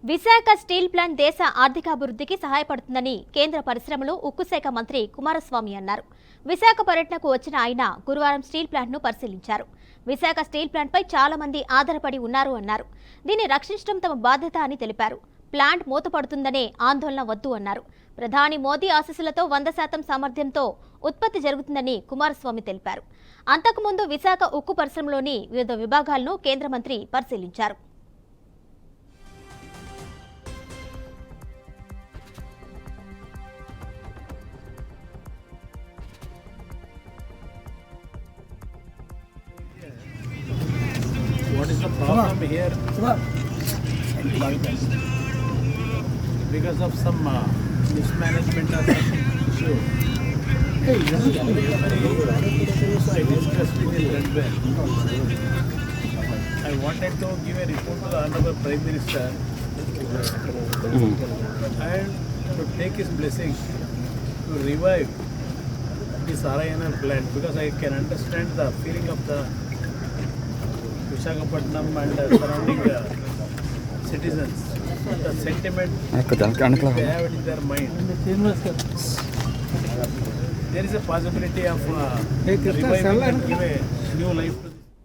Visakha steel plant దేశ ఆర్థికాభివృద్ధికి సహాయపడుతుందని కేంద్ర పరిశ్రమలు ఉక్కు శాఖ మంత్రి కుమారస్వామి అన్నారు. విశాఖ పర్యటనకు వచ్చిన ఆయన గురువారం స్టీల్ ప్లాంట్ను పరిశీలించారు. విశాఖ స్టీల్ ప్లాంట్పై చాలా మంది ఆధారపడి ఉన్నారు అన్నారు. దీన్ని రక్షించడం తమ బాధ్యత అని తెలిపారు. ప్లాంట్ మూతపడుతుందనే ఆందోళన వద్దు అన్నారు. ప్రధాని మోదీ ఆశీస్సులతో 100% సామర్థ్యంతో ఉత్పత్తి జరుగుతుందని కుమారస్వామి తెలిపారు. అంతకుముందు విశాఖ ఉక్కు పరిశ్రమలోని వివిధ విభాగాలను కేంద్ర మంత్రి పరిశీలించారు. What is the problem here? Because of some mismanagement or some issue. I discussed with the Redwell. I wanted to give a report to the Honorable Prime Minister and to take his blessing to revive this RINL plant, because I can understand the feeling of the Visakhapatnam and surrounding citizens, the sentiment they have in their mind. There is a possibility of reviving and give a new life to